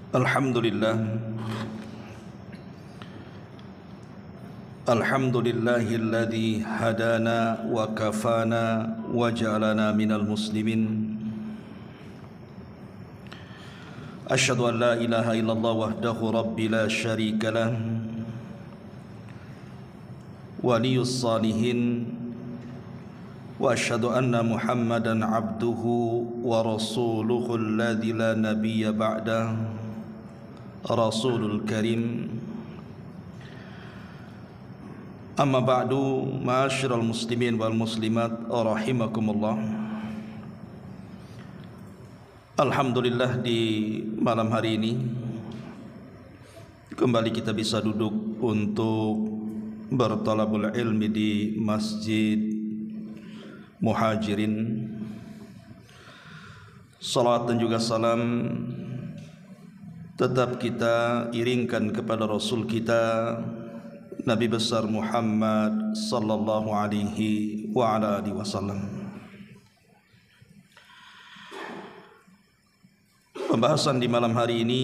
Alhamdulillah. Alhamdulillahilladzi hadana wa kafana wa ja'alana minal muslimin. Asyhadu an la ilaha illallah wahdahu rabbi la syarika lah, waliyus salihin, wa asyhadu anna Muhammadan abduhu wa rasuluhu alladzi la nabiyya ba'dah, rasulul karim. Amma ba'du, ma'asyiral muslimin wal muslimat rahimakumullah. Alhamdulillah, di malam hari ini kembali kita bisa duduk untuk bertalabul ilmi di Masjid Muhajirin. Salat dan juga salam tetap kita iringkan kepada Rasul kita Nabi besar Muhammad sallallahu alaihi wa ala alihi wasallam. Pembahasan di malam hari ini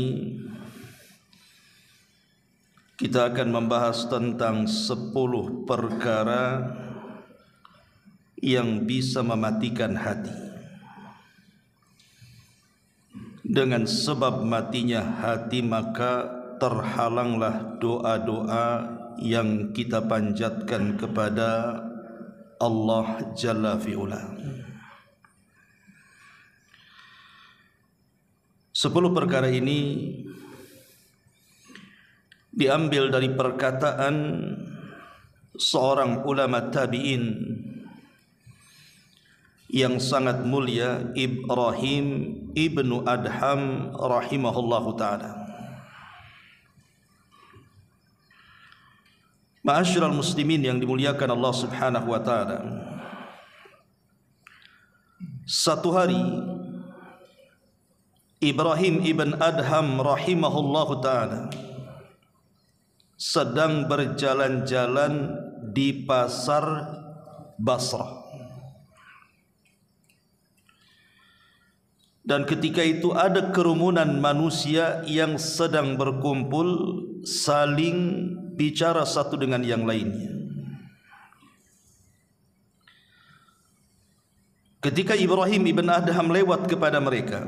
kita akan membahas tentang 10 perkara yang bisa mematikan hati. Dengan sebab matinya hati, maka terhalanglah doa-doa yang kita panjatkan kepada Allah Jalla fi'ula. 10 perkara ini diambil dari perkataan seorang ulama tabi'in yang sangat mulia, Ibrahim ibnu Adham rahimahullahu ta'ala. Ma'asyiral muslimin yang dimuliakan Allah subhanahu wa ta'ala, satu hari Ibrahim ibn Adham rahimahullahu ta'ala sedang berjalan-jalan di pasar Basrah. Dan ketika itu ada kerumunan manusia yang sedang berkumpul, saling bicara satu dengan yang lainnya. Ketika Ibrahim ibn Adham lewat kepada mereka,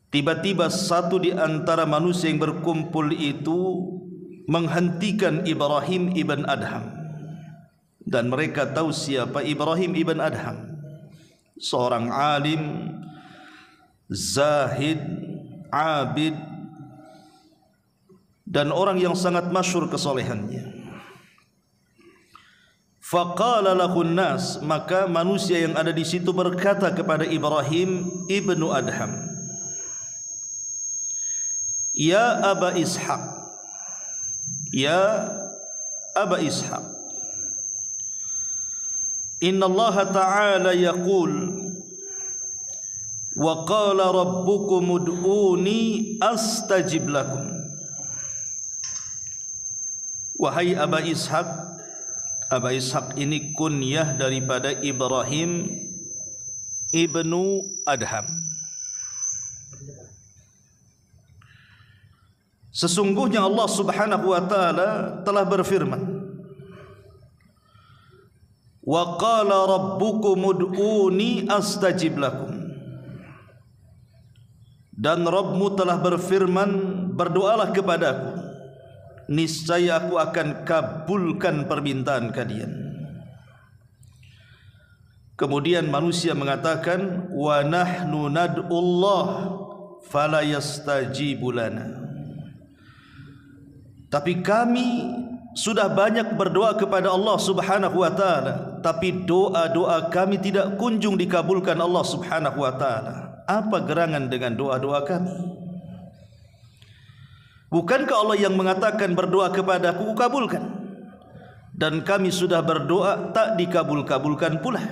tiba-tiba satu di antara manusia yang berkumpul itu menghentikan Ibrahim ibn Adham. Dan mereka tahu siapa Ibrahim ibn Adham. Seorang alim, zahid, abid, dan orang yang sangat masyhur kesolehannya. Faqala lahun nas, maka manusia yang ada di situ berkata kepada Ibrahim ibnu Adham, Ya Aba Ishaq, Ya Aba Ishaq, Inna Allah Ta'ala yaqul, wa qala rabbukum ud'uni astajib lakum. Wahai Aba Ishaq. Aba Ishaq ini kunyah daripada Ibrahim ibnu Adham. Sesungguhnya Allah subhanahu wa ta'ala telah berfirman, wa qala rabbukum ud'uni astajib lakum. Dan Rabbmu telah berfirman, berdoalah kepadaku, niscaya aku akan kabulkan permintaan kalian. Kemudian manusia mengatakan, wa nahnu nad'ullah fala yastajibu lana. Tapi kami sudah banyak berdoa kepada Allah subhanahu wa ta'ala, tapi doa-doa kami tidak kunjung dikabulkan Allah subhanahu wa ta'ala. Apa gerangan dengan doa-doa kami? Bukankah Allah yang mengatakan berdoa kepadaku kabulkan? Dan kami sudah berdoa tak dikabul-kabulkan pula.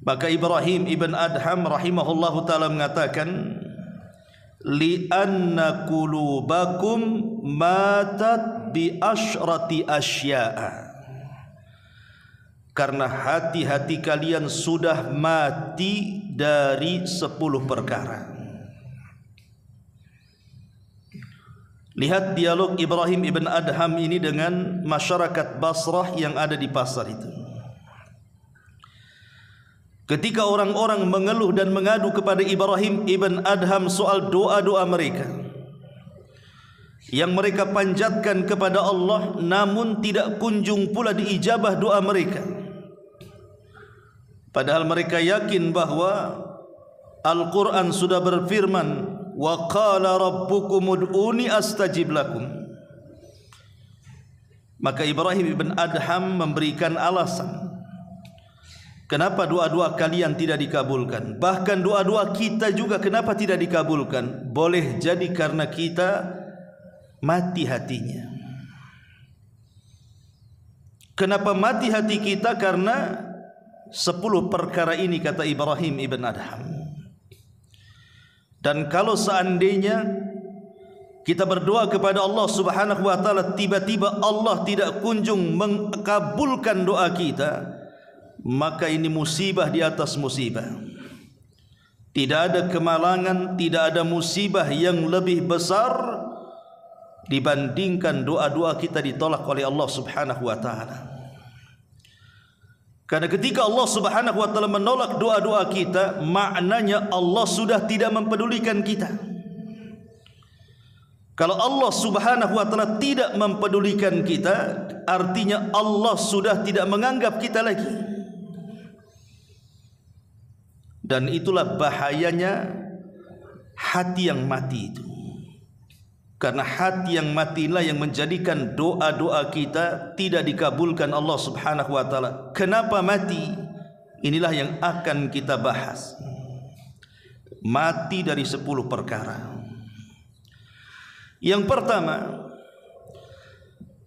Maka Ibrahim ibn Adham rahimahullahu ta'ala mengatakan, li'anna qulubakum matat bi asyrati asya'a, karena hati-hati kalian sudah mati dari 10 perkara. Lihat dialog Ibrahim ibn Adham ini dengan masyarakat Basrah yang ada di pasar itu. Ketika orang-orang mengeluh dan mengadu kepada Ibrahim ibn Adham soal doa-doa mereka yang mereka panjatkan kepada Allah, namun tidak kunjung pula diijabah doa mereka, padahal mereka yakin bahwa Al-Quran sudah berfirman, wa qala rabbukum ud'uni astajib lakum. Maka Ibrahim ibn Adham memberikan alasan kenapa doa-doa kalian tidak dikabulkan. Bahkan doa-doa kita juga kenapa tidak dikabulkan? Boleh jadi karena kita mati hatinya. Kenapa mati hati kita? Karena 10 perkara ini, kata Ibrahim ibn Adham. Dan kalau seandainya kita berdoa kepada Allah Subhanahu wa taala, tiba-tiba Allah tidak kunjung mengabulkan doa kita, maka ini musibah di atas musibah. Tidak ada kemalangan, tidak ada musibah yang lebih besar dibandingkan doa-doa kita ditolak oleh Allah Subhanahu wa taala. Karena ketika Allah Subhanahu wa taala menolak doa-doa kita, maknanya Allah sudah tidak mempedulikan kita. Kalau Allah Subhanahu wa taala tidak mempedulikan kita, artinya Allah sudah tidak menganggap kita lagi. Dan itulah bahayanya hati yang mati itu. Karena hati yang matilah yang menjadikan doa-doa kita tidak dikabulkan Allah Subhanahu wa taala. Kenapa mati? Inilah yang akan kita bahas. Mati dari 10 perkara. Yang pertama,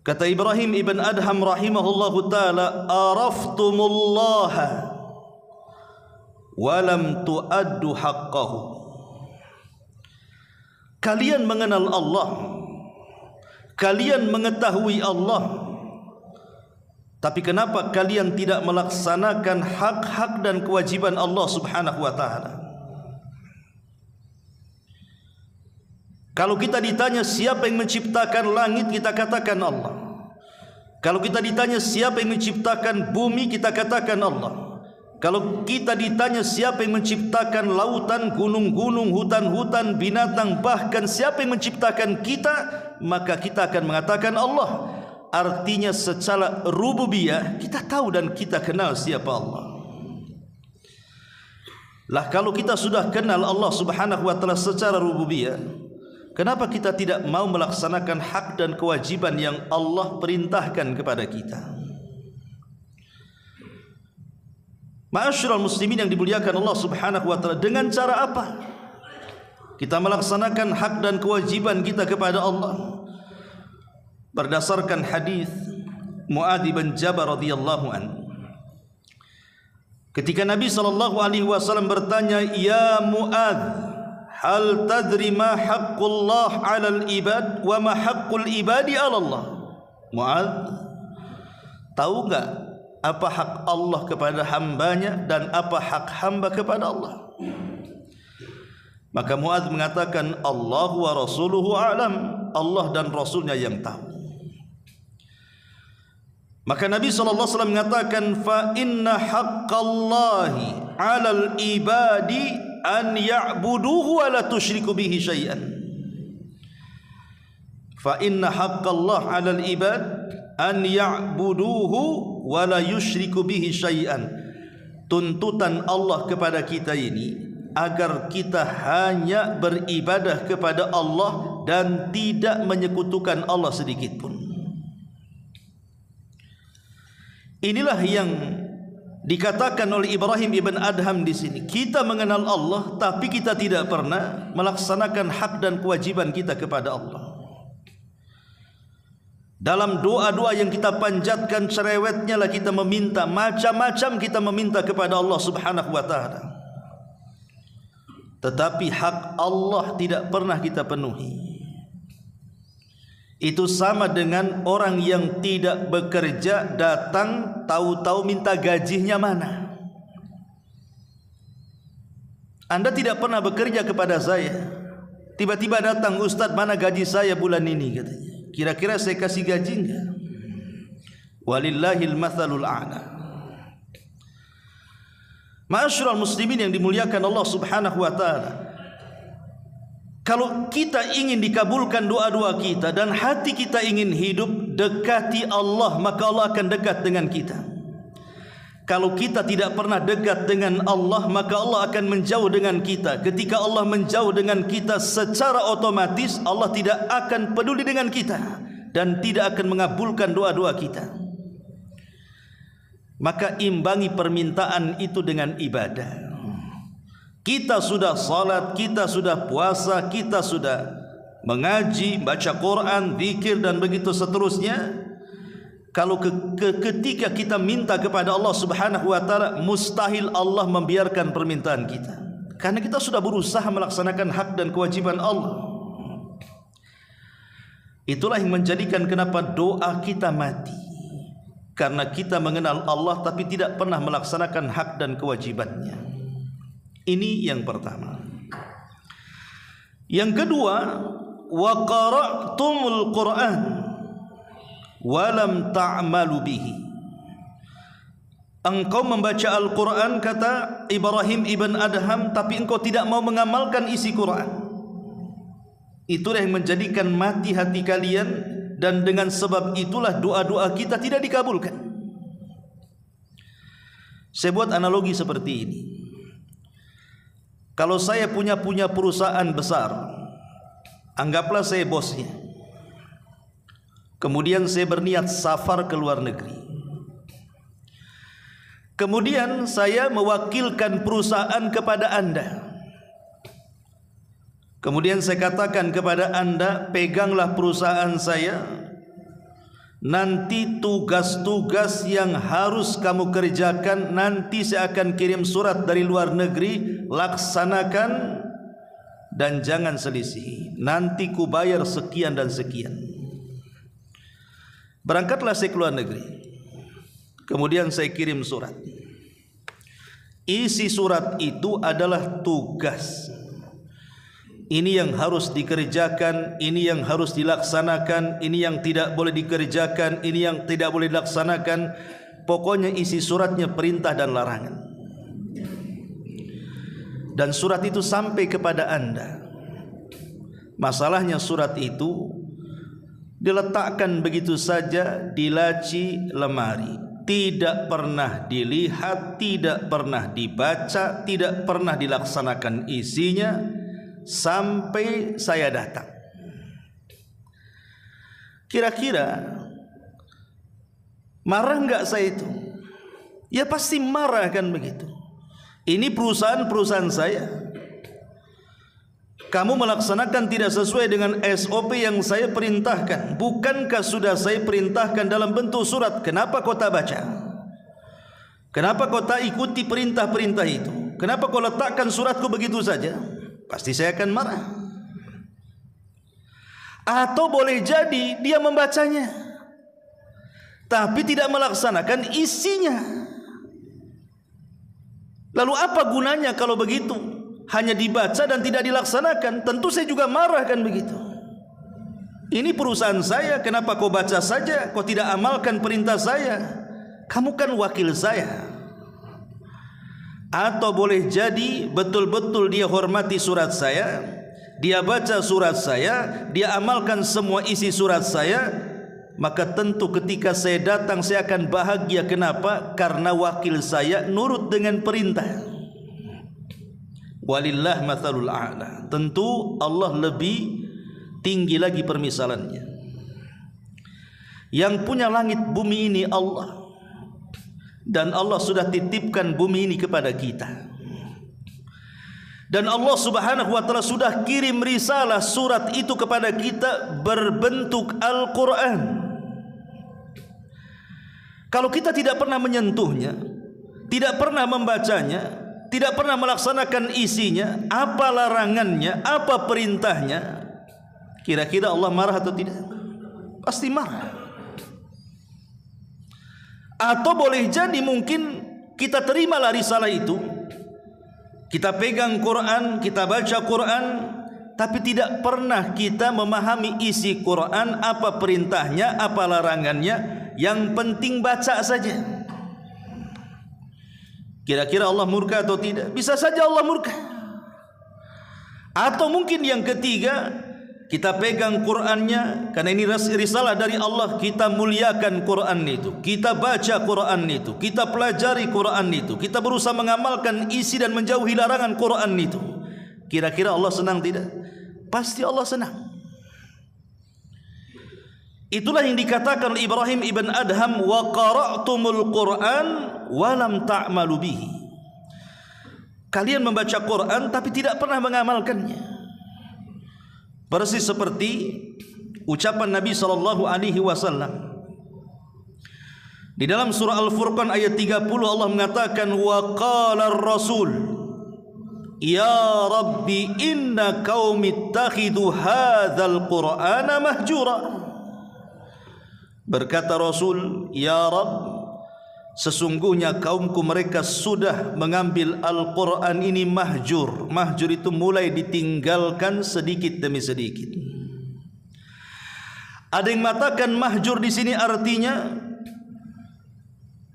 kata Ibrahim ibn Adham rahimahullahu taala, araftumullaha walam tuaddu haqqahu. Kalian mengenal Allah, kalian mengetahui Allah, tapi kenapa kalian tidak melaksanakan hak-hak dan kewajiban Allah Subhanahu wa taala? Kalau kita ditanya siapa yang menciptakan langit, kita katakan Allah. Kalau kita ditanya siapa yang menciptakan bumi, kita katakan Allah. Kalau kita ditanya siapa yang menciptakan lautan, gunung-gunung, hutan-hutan, binatang, bahkan siapa yang menciptakan kita, maka kita akan mengatakan Allah. Artinya secara rububiyah kita tahu dan kita kenal siapa Allah. Lah kalau kita sudah kenal Allah Subhanahu wa taala secara rububiyah, kenapa kita tidak mau melaksanakan hak dan kewajiban yang Allah perintahkan kepada kita? Ma'asyiral muslimin yang dimuliakan Allah Subhanahu wa taala, dengan cara apa kita melaksanakan hak dan kewajiban kita kepada Allah? Berdasarkan hadis Muadz bin Jabal radhiyallahu an, ketika Nabi sallallahu alaihi wasallam bertanya, "Ya Muadz, hal tadri ma haqqullah 'alal ibad wa ma haqqul ibadi 'ala Allah?" Muadz, tahu enggak apa hak Allah kepada hambanya dan apa hak hamba kepada Allah? Maka Muadz mengatakan, Allah wa rasuluhu a'lam, Allah dan Rasulnya yang tahu. Maka Nabi SAW mengatakan, fa inna haqqallahi 'alal ibadi an ya'buduhu wa la tusyriku bihi syai'an. Fa inna haqqallahi 'alal ibad an ya'buduhu wa la yusyriku bihi syai'an. Tuntutan Allah kepada kita ini agar kita hanya beribadah kepada Allah dan tidak menyekutukan Allah sedikit pun. Inilah yang dikatakan oleh Ibrahim ibn Adham di sini. Kita mengenal Allah tapi kita tidak pernah melaksanakan hak dan kewajiban kita kepada Allah. Dalam doa-doa yang kita panjatkan, cerewetnya lah kita meminta, macam-macam kita meminta kepada Allah Subhanahu wa taala. Tetapi hak Allah tidak pernah kita penuhi. Itu sama dengan orang yang tidak bekerja, datang tahu-tahu minta gajinya mana. Anda tidak pernah bekerja kepada saya. Tiba-tiba datang, Ustadz, mana gaji saya bulan ini, katanya. Kira-kira saya kasih gaji enggak? Walillahil mathalul a'la. Ma'asyiral muslimin yang dimuliakan Allah Subhanahu wa taala. Kalau kita ingin dikabulkan doa-doa kita dan hati kita ingin hidup dekati Allah, maka Allah akan dekat dengan kita. Kalau kita tidak pernah dekat dengan Allah, maka Allah akan menjauh dengan kita. Ketika Allah menjauh dengan kita, secara otomatis Allah tidak akan peduli dengan kita dan tidak akan mengabulkan doa-doa kita. Maka imbangi permintaan itu dengan ibadah. Kita sudah salat, kita sudah puasa, kita sudah mengaji, baca Quran, zikir dan begitu seterusnya. Kalau ketika kita minta kepada Allah Subhanahu wa taala, mustahil Allah membiarkan permintaan kita. Karena kita sudah berusaha melaksanakan hak dan kewajiban Allah. Itulah yang menjadikan kenapa doa kita mati. Karena kita mengenal Allah tapi tidak pernah melaksanakan hak dan kewajibannya. Ini yang pertama. Yang kedua, wa qara'tumul Qur'an walam ta'malu bihi. Engkau membaca Al-Quran, kata Ibrahim ibn Adham, tapi engkau tidak mau mengamalkan isi Quran. Itulah yang menjadikan mati hati kalian, dan dengan sebab itulah doa-doa kita tidak dikabulkan. Saya buat analogi seperti ini. Kalau saya punya perusahaan besar, anggaplah saya bosnya. Kemudian saya berniat safar ke luar negeri. Kemudian saya mewakilkan perusahaan kepada Anda. Kemudian saya katakan kepada Anda, peganglah perusahaan saya. Nanti tugas-tugas yang harus kamu kerjakan, nanti saya akan kirim surat dari luar negeri, laksanakan dan jangan selisih. Nanti ku bayar sekian dan sekian. Berangkatlah saya ke luar negeri. Kemudian saya kirim surat. Isi surat itu adalah tugas. Ini yang harus dikerjakan, ini yang harus dilaksanakan, ini yang tidak boleh dikerjakan, ini yang tidak boleh dilaksanakan. Pokoknya isi suratnya perintah dan larangan. Dan surat itu sampai kepada Anda. Masalahnya surat itu diletakkan begitu saja di laci lemari, tidak pernah dilihat, tidak pernah dibaca, tidak pernah dilaksanakan isinya sampai saya datang. Kira-kira marah enggak saya itu? Ya pasti marah kan begitu. Ini perusahaan saya. Kamu melaksanakan tidak sesuai dengan SOP yang saya perintahkan. Bukankah sudah saya perintahkan dalam bentuk surat? Kenapa kau tak baca? Kenapa kau tak ikuti perintah-perintah itu? Kenapa kau letakkan suratku begitu saja? Pasti saya akan marah. Atau boleh jadi dia membacanya, tapi tidak melaksanakan isinya. Lalu apa gunanya kalau begitu? Hanya dibaca dan tidak dilaksanakan. Tentu saya juga marah kan begitu. Ini perusahaan saya, kenapa kau baca saja, kau tidak amalkan perintah saya? Kamu kan wakil saya. Atau boleh jadi betul-betul dia hormati surat saya, dia baca surat saya, dia amalkan semua isi surat saya, maka tentu ketika saya datang saya akan bahagia. Kenapa? Karena wakil saya nurut dengan perintah. Walillah mathalul a'la. Tentu Allah lebih tinggi lagi permisalannya. Yang punya langit bumi ini Allah, dan Allah sudah titipkan bumi ini kepada kita. Dan Allah Subhanahu wa taala sudah kirim risalah surat itu kepada kita berbentuk Al-Quran. Kalau kita tidak pernah menyentuhnya, tidak pernah membacanya, tidak pernah melaksanakan isinya, apa larangannya, apa perintahnya, kira-kira Allah marah atau tidak? Pasti marah. Atau boleh jadi mungkin kita terimalah risalah itu, Kita pegang Quran, kita baca Quran, tapi tidak pernah kita memahami isi Quran, apa perintahnya, apa larangannya. Yang penting baca saja. Kira-kira Allah murka atau tidak? Bisa saja Allah murka. Atau mungkin yang ketiga, kita pegang Qurannya, karena ini risalah dari Allah, kita muliakan Quran itu, kita baca Quran itu, kita pelajari Quran itu, kita berusaha mengamalkan isi dan menjauhi larangan Quran itu. Kira-kira Allah senang tidak? Pasti Allah senang. Itulah yang dikatakan oleh Ibrahim ibn Adham, wa qara'tumul Qur'an wa lam ta'malu bihi. Kalian membaca Quran tapi tidak pernah mengamalkannya. Persis seperti ucapan Nabi SAW di dalam surah Al-Furqan ayat 30, Allah mengatakan, wa qala ar-rasul ya rabbi inna qaumi ittakhidhu hadzal qur'ana mahjura. Berkata Rasul, ya Rabb, sesungguhnya kaumku mereka sudah mengambil Al-Quran ini mahjur. Mahjur itu mulai ditinggalkan sedikit demi sedikit. Ada yang mengatakan mahjur di sini artinya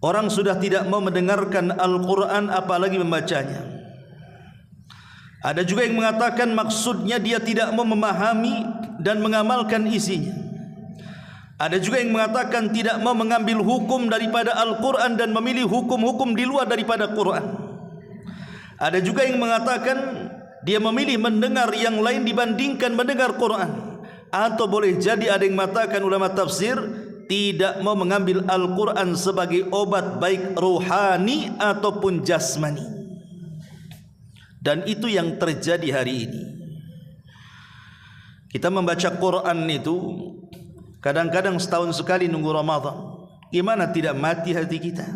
orang sudah tidak mau mendengarkan Al-Quran apalagi membacanya. Ada juga yang mengatakan maksudnya dia tidak mau memahami dan mengamalkan isinya. Ada juga yang mengatakan tidak mau mengambil hukum daripada Al-Quran dan memilih hukum-hukum di luar daripada Quran. Ada juga yang mengatakan dia memilih mendengar yang lain dibandingkan mendengar Quran. Atau boleh jadi ada yang mengatakan ulama tafsir tidak mau mengambil Al-Quran sebagai obat baik rohani ataupun jasmani. Dan itu yang terjadi hari ini. Kita membaca Quran itu kadang-kadang setahun sekali nunggu Ramadan. Gimana tidak mati hati kita?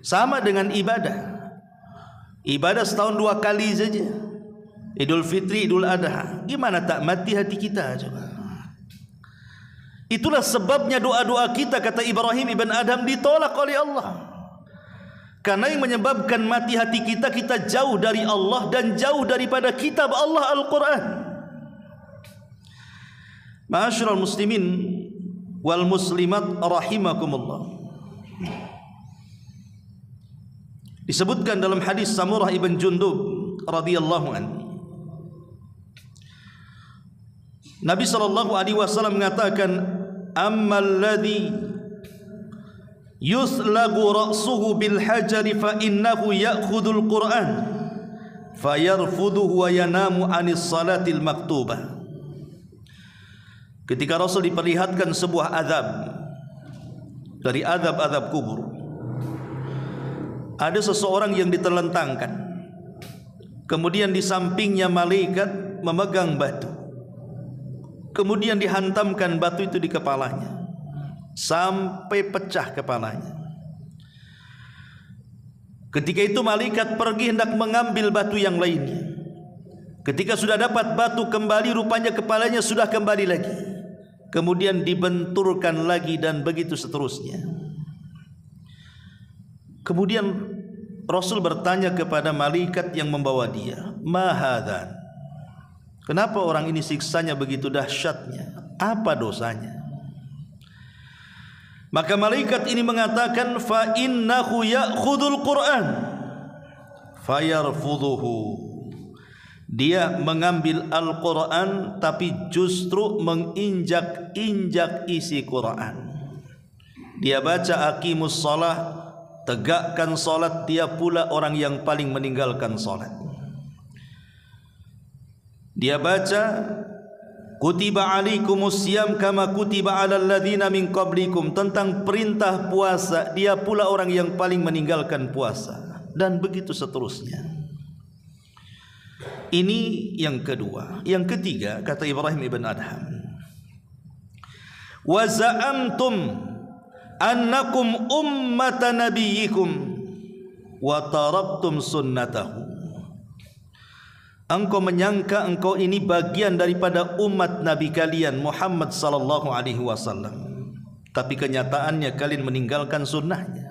Sama dengan ibadah. Ibadah setahun 2 kali saja. Idul Fitri, Idul Adha. Gimana tak mati hati kita? Coba. Itulah sebabnya doa-doa kita, kata Ibrahim ibn Adham, ditolak oleh Allah. Karena yang menyebabkan mati hati kita, kita jauh dari Allah dan jauh daripada kitab Allah Al-Quran. Ma'asyiral muslimin wal muslimat rahimakumullah. Disebutkan dalam hadis Samurah ibn Jundub radhiyallahu anhu, Nabi SAW mengatakan, ammal ladzi yuslagu ra'suhu bil hajari fa innahu ya'khudul Qur'an fayarfuduhu wa yanamu anis salatil maktubah. Ketika Rasul diperlihatkan sebuah azab dari azab-azab kubur, ada seseorang yang diterlentangkan, kemudian di sampingnya malaikat memegang batu, kemudian dihantamkan batu itu di kepalanya sampai pecah kepalanya. Ketika itu malaikat pergi hendak mengambil batu yang lainnya. Ketika sudah dapat batu kembali, rupanya kepalanya sudah kembali lagi. Kemudian dibenturkan lagi dan begitu seterusnya. Kemudian Rasul bertanya kepada malaikat yang membawa dia, ma hadhan? Kenapa orang ini siksanya begitu dahsyatnya? Apa dosanya? Maka malaikat ini mengatakan, fa innahu ya'khudul Qur'an fayarfuduhu. Dia mengambil Al-Quran tapi justru menginjak-injak isi Quran. Dia baca aqimus shalah, tegakkan salat, dia pula orang yang paling meninggalkan salat. Dia baca kutiba alaikumus siyam kama kutiba alal ladzina min qablikum, tentang perintah puasa, dia pula orang yang paling meninggalkan puasa, dan begitu seterusnya. Ini yang kedua. Yang ketiga, kata Ibrahim ibn Adham, wa za'amtum annakum ummata nabiyyikum wa taraktum sunnatahu. Engkau menyangka engkau ini bagian daripada umat Nabi kalian Muhammad sallallahu alaihi wasallam, tapi kenyataannya kalian meninggalkan sunnahnya.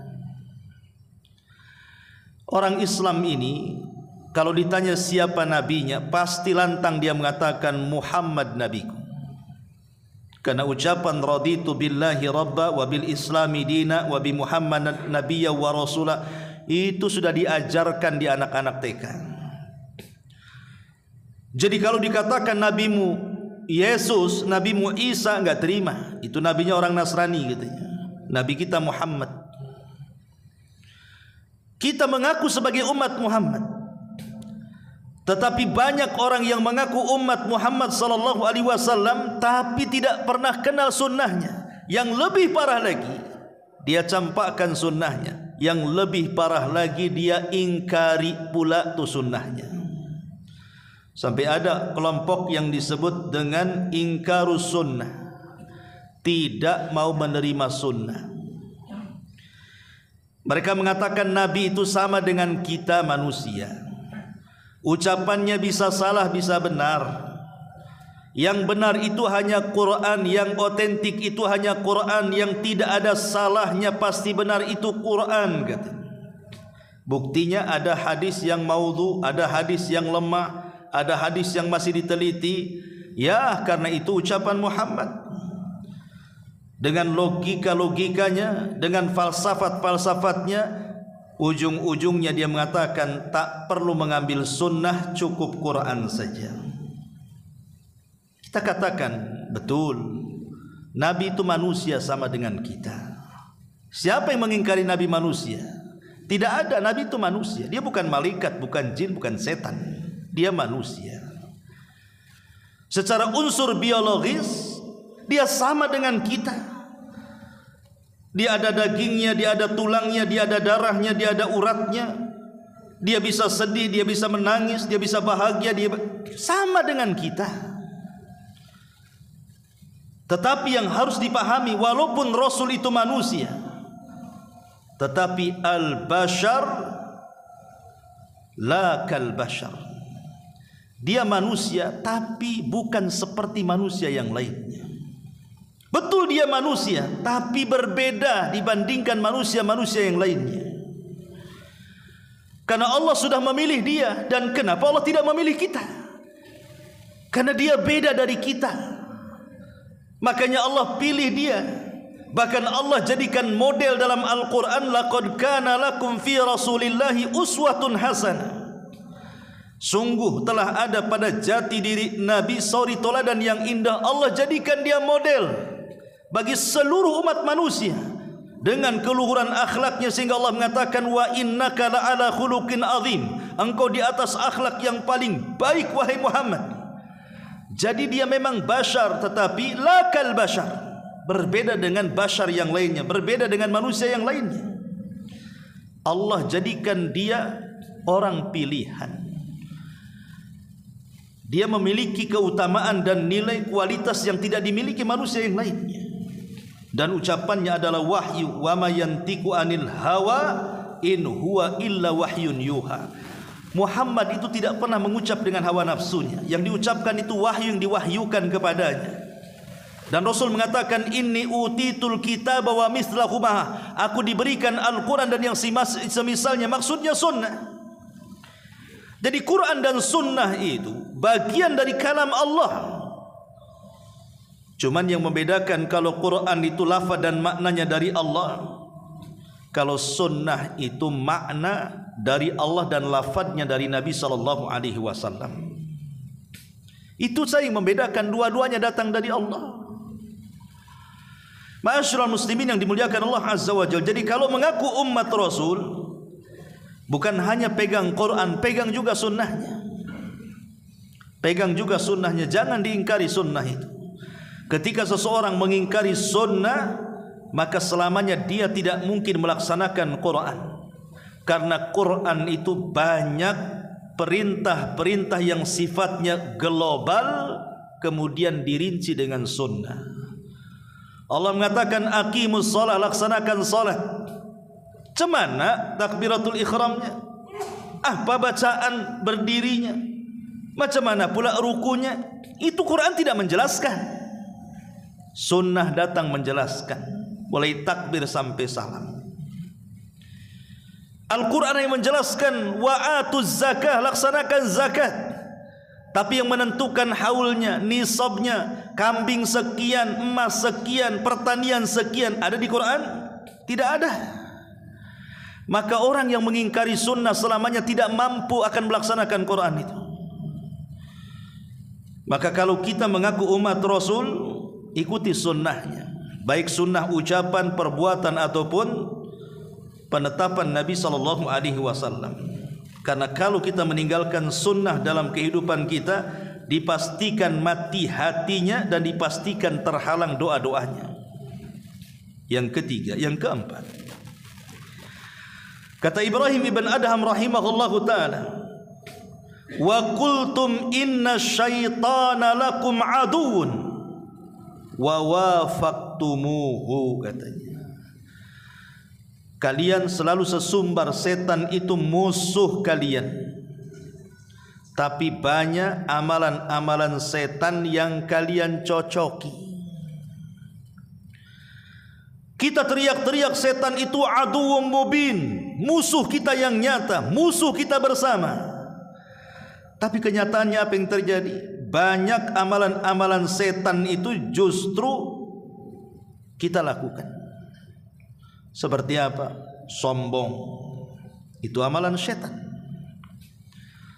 Orang Islam ini Kalau ditanya siapa nabinya, pasti lantang dia mengatakan Muhammad nabiku. Karena ucapan raditu billahi rabba wa bil islami dina wa bi Muhammad nabiyya wa rasula itu sudah diajarkan di anak-anak TK. Jadi kalau dikatakan nabimu Yesus, nabimu Isa, enggak terima. Itu nabinya orang Nasrani gitu ya. Nabi kita Muhammad. Kita mengaku sebagai umat Muhammad. Tetapi banyak orang yang mengaku umat Muhammad sallallahu alaihi wasallam tapi tidak pernah kenal sunnahnya. Yang lebih parah lagi, dia campakkan sunnahnya. Yang lebih parah lagi, dia ingkari pula tu sunnahnya. Sampai ada kelompok yang disebut dengan ingkarus sunnah, tidak mau menerima sunnah. Mereka mengatakan Nabi itu sama dengan kita manusia. Ucapannya bisa salah, bisa benar. Yang benar itu hanya Quran, yang otentik itu hanya Quran, yang tidak ada salahnya pasti benar itu Quran, kata. Buktinya ada hadis yang maudhu, ada hadis yang lemah, ada hadis yang masih diteliti. Ya, karena itu ucapan Muhammad. Dengan logika-logikanya, dengan falsafat-falsafatnya, ujung-ujungnya dia mengatakan tak perlu mengambil sunnah, cukup Quran saja. Kita katakan betul, Nabi itu manusia sama dengan kita. Siapa yang mengingkari Nabi manusia? Tidak ada. Nabi itu manusia. Dia bukan malaikat, bukan jin, bukan setan. Dia manusia. Secara unsur biologis dia sama dengan kita. Dia ada dagingnya, dia ada tulangnya, dia ada darahnya, dia ada uratnya. Dia bisa sedih, dia bisa menangis, dia bisa bahagia, dia sama dengan kita. Tetapi yang harus dipahami, walaupun Rasul itu manusia, tetapi al-bashar la kal-bashar. Dia manusia tapi bukan seperti manusia yang lainnya. Betul dia manusia, tapi berbeda dibandingkan manusia-manusia yang lainnya. Karena Allah sudah memilih dia. Dan kenapa Allah tidak memilih kita? Karena dia beda dari kita. Makanya Allah pilih dia. Bahkan Allah jadikan model dalam Al-Quran. Laqad kana lakum fi rasulillahi uswatun hasanah. Sungguh telah ada pada jati diri Nabi suri teladan yang indah. Allah jadikan dia model bagi seluruh umat manusia dengan keluhuran akhlaknya, sehingga Allah mengatakan wa innaka la'ala khuluqin azim, engkau di atas akhlak yang paling baik wahai Muhammad. Jadi dia memang bashar, tetapi la kal bashar, berbeda dengan bashar yang lainnya, berbeda dengan manusia yang lainnya. Allah jadikan dia orang pilihan. Dia memiliki keutamaan dan nilai kualitas yang tidak dimiliki manusia yang lainnya. Dan ucapannya adalah wahyu, wa ma yantiqu anil hawa in huwa illa wahyun yuha. Muhammad itu tidak pernah mengucap dengan hawa nafsunya. Yang diucapkan itu wahyu yang diwahyukan kepadanya. Dan Rasul mengatakan inni utitul kitaba wa mislahu ma'a. Aku diberikan Al-Quran dan yang semisalnya, maksudnya sunnah. Jadi Quran dan sunnah itu bagian dari kalam Allah. Cuman yang membedakan, kalau Quran itu lafaz dan maknanya dari Allah, kalau sunnah itu makna dari Allah dan lafaznya dari Nabi sallallahu alaihi wasallam. Itu saja yang membedakan, dua-duanya datang dari Allah. Ma'asyiral muslimin yang dimuliakan Allah azza wa jalla. Jadi kalau mengaku umat Rasul, bukan hanya pegang Quran, pegang juga sunnahnya. Pegang juga sunnahnya, jangan diingkari sunnah itu. Ketika seseorang mengingkari sunnah, maka selamanya dia tidak mungkin melaksanakan Quran. Karena Quran itu banyak perintah-perintah yang sifatnya global, kemudian dirinci dengan sunnah. Allah mengatakan aqimus shalah, laksanakan salat. Cemana takbiratul ihramnya? Apa bacaan berdirinya? Macam mana pula rukunya? Itu Quran tidak menjelaskan. Sunnah datang menjelaskan, mulai takbir sampai salam. Al-Quran yang menjelaskan wa atuz zakah, laksanakan zakat. Tapi yang menentukan haulnya, nisabnya, kambing sekian, emas sekian, pertanian sekian, ada di Quran? Tidak ada. Maka orang yang mengingkari sunnah selamanya tidak mampu akan melaksanakan Quran itu. Maka kalau kita mengaku umat Rasul, ikuti sunnahnya, baik sunnah ucapan, perbuatan ataupun penetapan Nabi SAW. Karena kalau kita meninggalkan sunnah dalam kehidupan kita, dipastikan mati hatinya dan dipastikan terhalang doa-doanya. Yang ketiga, yang keempat, kata Ibrahim ibn Adham rahimahullahu ta'ala, wa qultum inna syaitana lakum aduun wa wafaqtumuhu, katanya. Kalian selalu sesumbar setan itu musuh kalian, tapi banyak amalan-amalan setan yang kalian cocoki. Kita teriak-teriak setan itu aduwwum mubin, musuh kita yang nyata, musuh kita bersama. Tapi kenyataannya apa yang terjadi? Banyak amalan-amalan setan itu justru kita lakukan. Seperti apa? Sombong. Itu amalan setan.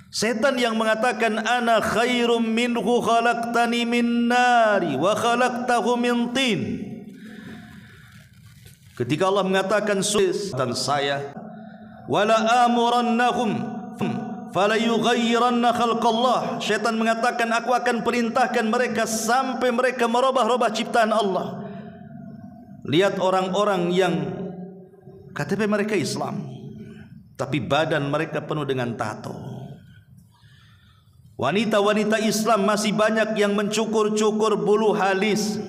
Setan yang mengatakan ana khairum minhu khalaqtani min nari wa khalaqtahu min tin. Ketika Allah mengatakan dan saya wala amurannahum fala yughayyiranna khalqallah, setan mengatakan aku akan perintahkan mereka sampai mereka merubah-rubah ciptaan Allah. Lihat orang-orang yang KTP mereka Islam, tapi badan mereka penuh dengan tato. Wanita-wanita Islam masih banyak yang mencukur-cukur bulu halis.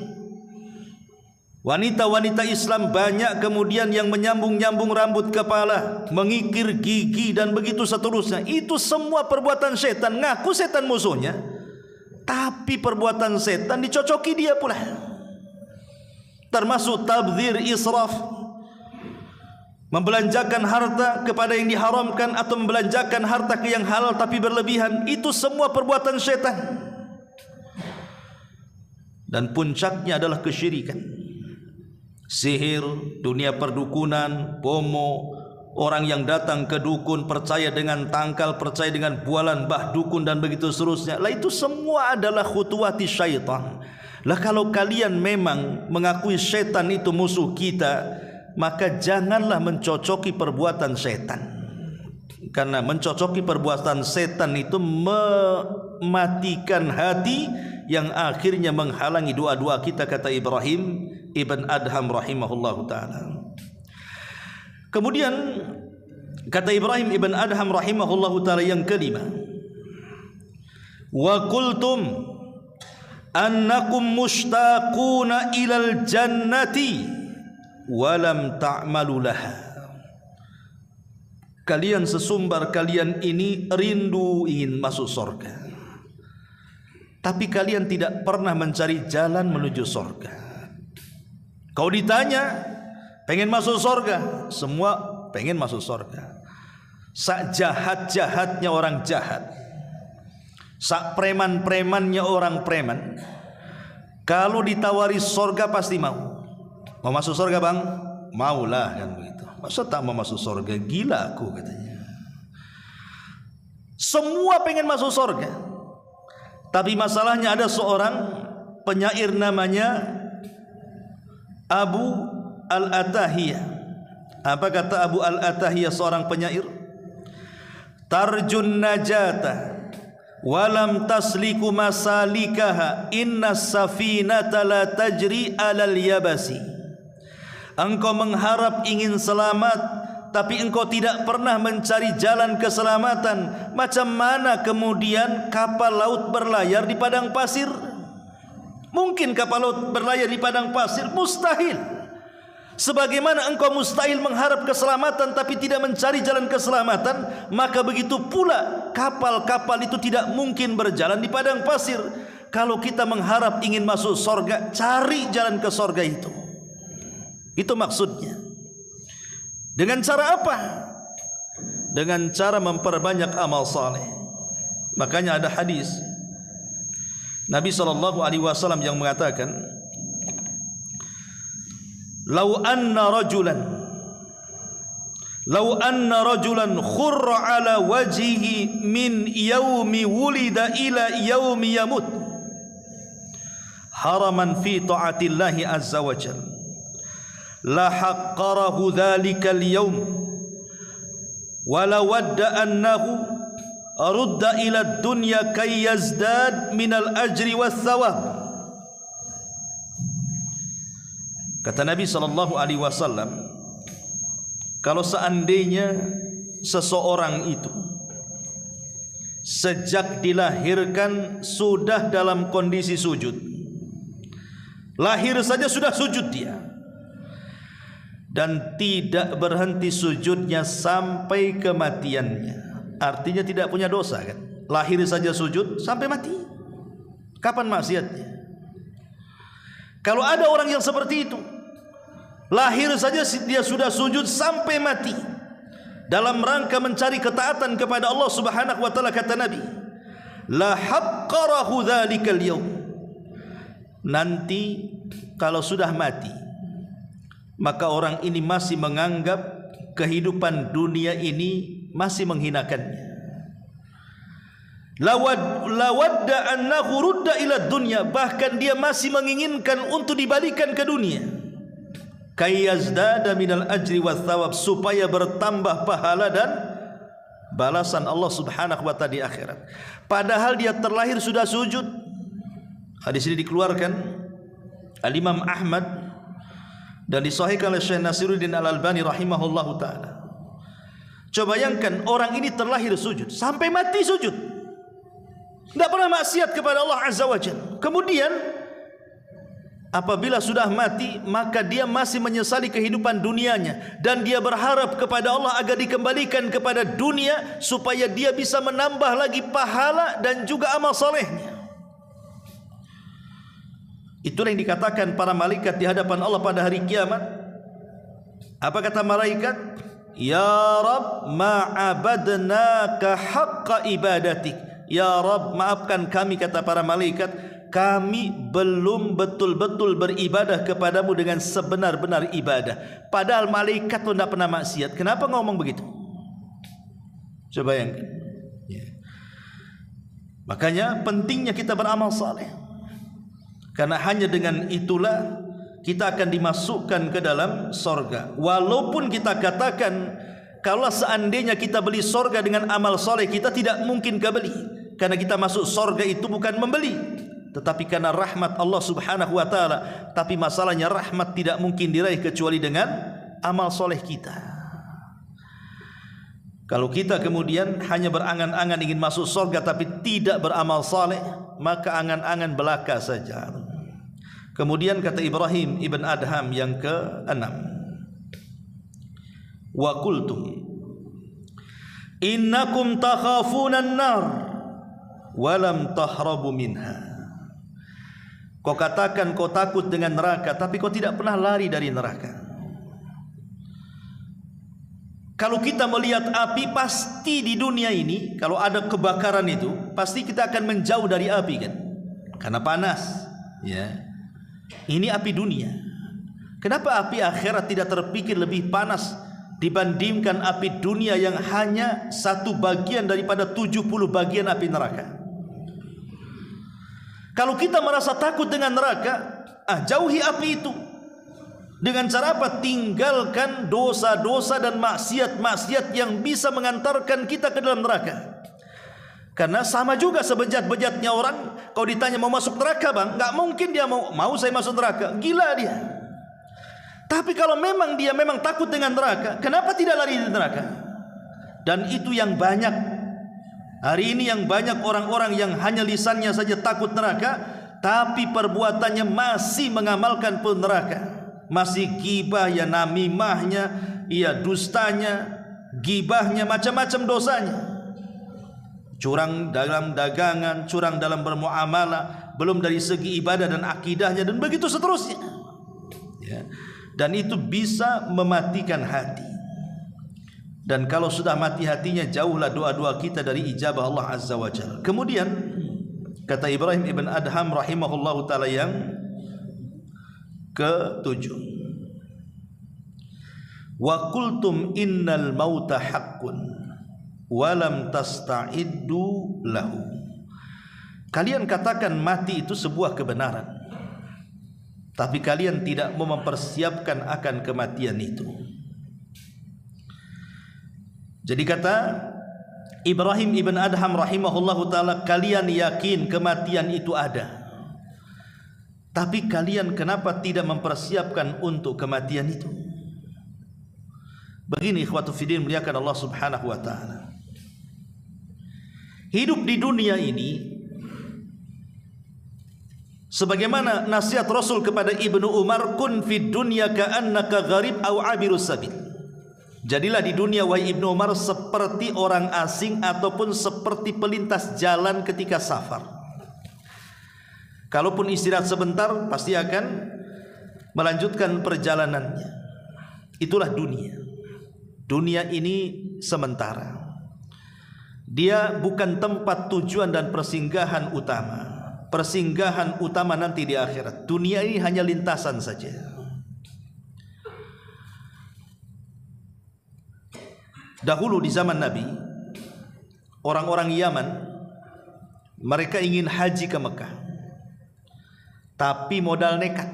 Wanita-wanita Islam banyak kemudian yang menyambung-nyambung rambut kepala, mengikir gigi dan begitu seterusnya. Itu semua perbuatan setan. Ngaku setan musuhnya, tapi perbuatan setan dicocoki dia pula. Termasuk tabdzir, israf, membelanjakan harta kepada yang diharamkan atau membelanjakan harta ke yang halal tapi berlebihan. Itu semua perbuatan setan. Dan puncaknya adalah kesyirikan. Sihir, dunia perdukunan, pomo, orang yang datang ke dukun percaya dengan tangkal, percaya dengan bualan bah dukun dan begitu seterusnya. Lah itu semua adalah khutuwati syaitan. Lah kalau kalian memang mengakui setan itu musuh kita, maka janganlah mencocoki perbuatan setan. Karena mencocoki perbuatan setan itu mematikan hati yang akhirnya menghalangi doa-doa kita, kata Ibrahim ibn Adham rahimahullahu ta'ala. Kemudian kata Ibrahim ibn Adham rahimahullahu ta'ala yang kelima, wa qultum annakum mushtaquna ilal jannati walam ta'malu laha. Kalian sesumbar kalian ini rindu ingin masuk surga, tapi kalian tidak pernah mencari jalan menuju surga. Kau ditanya pengen masuk surga, semua pengen masuk surga. Sak jahat-jahatnya orang jahat, sak preman-premannya orang preman, kalau ditawari surga pasti mau. Mau masuk surga bang? Maulah, kan begitu. Masa tak mau masuk surga? Gila aku, katanya. Semua pengen masuk surga, tapi masalahnya ada seorang penyair namanya Abu Al-Atahiyah. Apa kata Abu Al-Atahiyah, seorang penyair? Tarjun najata walam tasliku masalikaha inna safinata la tajri alal yabasi. Engkau mengharap ingin selamat, tapi engkau tidak pernah mencari jalan keselamatan. Macam mana kemudian kapal laut berlayar di padang pasir? Mungkin kapal laut berlayar di padang pasir? Mustahil. Sebagaimana engkau mustahil mengharap keselamatan tapi tidak mencari jalan keselamatan, maka begitu pula kapal-kapal itu tidak mungkin berjalan di padang pasir. Kalau kita mengharap ingin masuk surga, cari jalan ke surga itu. Itu maksudnya. Dengan cara apa? dengan cara memperbanyak amal saleh. Makanya ada hadis Nabi SAW yang mengatakan, "Lau anna rajulan khurra ala wajhihi min yaumi wulida ila yaumi yamut haraman fi ta'atillahi azza wa jalla la haqqarahu dhalikal yawm wa la wadda annahu rudda ila dunya kay yazdad minal ajri was thawab." Kata Nabi SAW, kalau seandainya seseorang itu sejak dilahirkan sudah dalam kondisi sujud, lahir saja sudah sujud dia, dan tidak berhenti sujudnya sampai kematiannya, artinya tidak punya dosa kan? Lahir saja sujud sampai mati, kapan maksiatnya? Kalau ada orang yang seperti itu, lahir saja dia sudah sujud sampai mati dalam rangka mencari ketaatan kepada Allah Subhanahu wa taala, kata Nabi, la haqqarahu dzalikal yaum. Nanti kalau sudah mati, maka orang ini masih menganggap kehidupan dunia ini masih menghinakannya. La wadda annahu rudda ila dunya, bahkan dia masih menginginkan untuk dibalikan ke dunia. Kayazdada minal ajri wa thawab, supaya bertambah pahala dan balasan Allah Subhanahu wa taala di akhirat. Padahal dia terlahir sudah sujud. Hadis ini dikeluarkan Al-Imam Ahmad dan disahihkan oleh Syekh Nasiruddin Al-Albani rahimahullahu taala. Coba bayangkan, orang ini terlahir sujud sampai mati sujud, tidak pernah maksiat kepada Allah Azza wa Jalla. Kemudian apabila sudah mati, maka dia masih menyesali kehidupan dunianya, dan dia berharap kepada Allah agar dikembalikan kepada dunia supaya dia bisa menambah lagi pahala dan juga amal solehnya. Itulah yang dikatakan para malaikat di hadapan Allah pada hari kiamat. Apa kata malaikat? Ya Rabb, ma'abadnaka haqqa ibadatik. Ya Rabb, maafkan kami, kata para malaikat, kami belum betul-betul beribadah kepadamu dengan sebenar-benar ibadah. Padahal malaikat pun tidak pernah maksiat. Kenapa ngomong begitu? Coba bayangkan ya. Makanya pentingnya kita beramal saleh, karena hanya dengan itulah kita akan dimasukkan ke dalam sorga. Walaupun kita katakan, kalau seandainya kita beli sorga dengan amal soleh, kita tidak mungkin kebeli, karena kita masuk sorga itu bukan membeli, tetapi karena rahmat Allah Subhanahu wa taala. Tapi masalahnya rahmat tidak mungkin diraih kecuali dengan amal soleh kita. Kalau kita kemudian hanya berangan-angan ingin masuk sorga tapi tidak beramal soleh, maka angan-angan belaka saja. Kemudian kata Ibrahim ibn Adham yang ke-6, wa qultum innakum takhafuna an-nar walam tahrabu minha. Kau katakan kau takut dengan neraka, tapi kau tidak pernah lari dari neraka. Kalau kita melihat api, pasti di dunia ini kalau ada kebakaran itu, pasti kita akan menjauh dari api kan, karena panas ya. Ini api dunia. Kenapa api akhirat tidak terpikir lebih panas dibandingkan api dunia yang hanya satu bagian daripada 70 bagian api neraka? Kalau kita merasa takut dengan neraka, jauhi api itu. Dengan cara apa? Tinggalkan dosa-dosa dan maksiat-maksiat yang bisa mengantarkan kita ke dalam neraka. Karena sama juga sebejat-bejatnya orang, kalau ditanya mau masuk neraka bang, nggak mungkin dia mau saya masuk neraka, gila dia. Tapi kalau memang dia memang takut dengan neraka, kenapa tidak lari dari neraka? Dan itu yang banyak hari ini, yang banyak orang-orang yang hanya lisannya saja takut neraka, tapi perbuatannya masih mengamalkan pun neraka. Masih gibah ya, namimahnya, ya dustanya, gibahnya, macam-macam dosanya. Curang dalam dagangan, curang dalam bermuamalah, belum dari segi ibadah dan akidahnya, dan begitu seterusnya ya. Dan itu bisa mematikan hati. Dan kalau sudah mati hatinya, jauhlah doa-doa kita dari ijabah Allah Azza wa Jalla. Kemudian kata Ibrahim ibn Adham rahimahullahu ta'ala yang ke-7, wa qultum innal mauta haqqun walam tasta'iddu lahu. Kalian katakan mati itu sebuah kebenaran, tapi kalian tidak mau mempersiapkan akan kematian itu. Jadi kata Ibrahim ibn Adham rahimahullahu ta'ala, kalian yakin kematian itu ada, tapi kalian kenapa tidak mempersiapkan untuk kematian itu? Begini ikhwatu fiddin, muliakan Allah subhanahu wa ta'ala. Hidup di dunia ini, sebagaimana nasihat Rasul kepada Ibnu Umar, kun fid dunya ka'annaka gharib aw abirus sabil. Jadilah di dunia wahai Ibnu Umar seperti orang asing ataupun seperti pelintas jalan ketika safar. Kalaupun istirahat sebentar, pasti akan melanjutkan perjalanannya. Itulah dunia. Dunia ini sementara. Dia bukan tempat tujuan dan persinggahan utama. Persinggahan utama nanti di akhirat. Dunia ini hanya lintasan saja. Dahulu di zaman Nabi, orang-orang Yaman, mereka ingin haji ke Mekah, tapi modal nekat,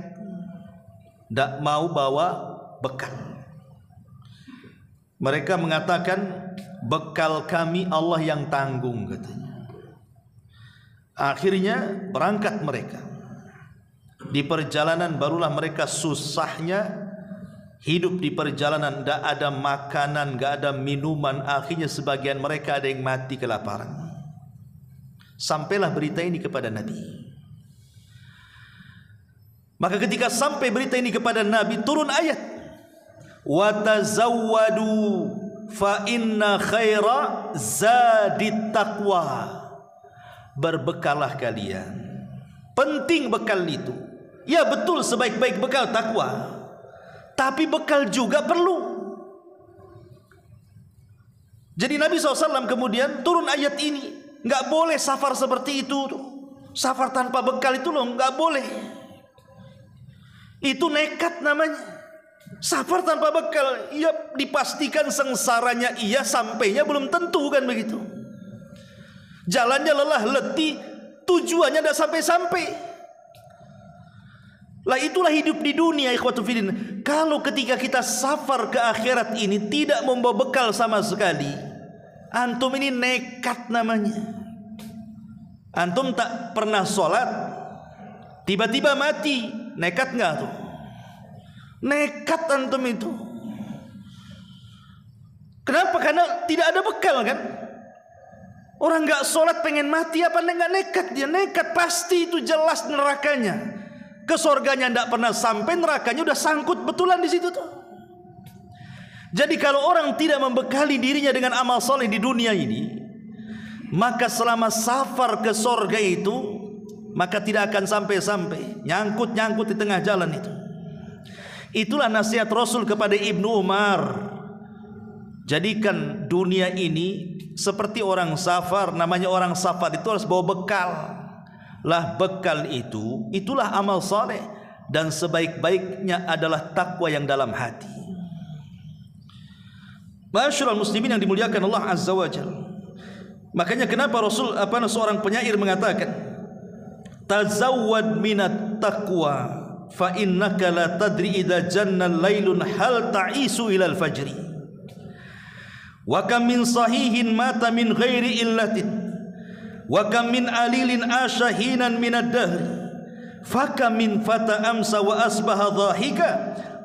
tidak mau bawa bekal. Mereka mengatakan, bekal kami Allah yang tanggung, katanya. Akhirnya berangkat mereka. Di perjalanan barulah mereka susahnya hidup di perjalanan, tidak ada makanan, tidak ada minuman. Akhirnya sebagian mereka ada yang mati kelaparan. Sampailah berita ini kepada Nabi. Maka ketika sampai berita ini kepada Nabi, turun ayat, wa tazawwadu fa inna khaira zadit taqwa. Berbekalah kalian. Penting bekal itu. Ya betul, sebaik-baik bekal takwa. Tapi bekal juga perlu. Jadi Nabi SAW kemudian turun ayat ini. Nggak boleh safar seperti itu. Safar tanpa bekal itu loh, nggak boleh. Itu nekat namanya. Safar tanpa bekal, ya dipastikan sengsaranya iya, sampainya belum tentu, kan begitu. Jalannya lelah, letih, tujuannya tidak sampai-sampai. Lah itulah hidup di dunia, ikhwatu fiddin. Kalau ketika kita safar ke akhirat ini tidak membawa bekal sama sekali, antum ini nekat namanya. Antum tak pernah sholat, tiba-tiba mati, nekat nggak tuh? Nekat antum itu. Kenapa? Karena tidak ada bekal, kan? Orang nggak sholat pengen mati apa nggak nekat? Dia nekat, pasti itu jelas nerakanya. Ke surganya tidak pernah sampai, nerakanya udah sangkut betulan di situ tuh. Jadi kalau orang tidak membekali dirinya dengan amal soleh di dunia ini, maka selama safar ke surga itu, maka tidak akan sampai-sampai, nyangkut-nyangkut di tengah jalan itu. Itulah nasihat Rasul kepada Ibnu Umar. Jadikan dunia ini seperti orang safar. Namanya orang safar itu harus bawa bekal. Lah bekal itu, itulah amal saleh, dan sebaik-baiknya adalah takwa yang dalam hati. Ma'asyiral muslimin yang dimuliakan Allah Azza wa Jalla. Makanya kenapa Rasul seorang penyair mengatakan, tazawwad minat taqwa fa innaka la tadri idza janna lailun hal ta'isu ilal fajri. Wa kam min sahihin mata min ghairi illatin. Wa kam min alilin asyahinan minad dahri. Fa min fata amsa wa asbaha dhahika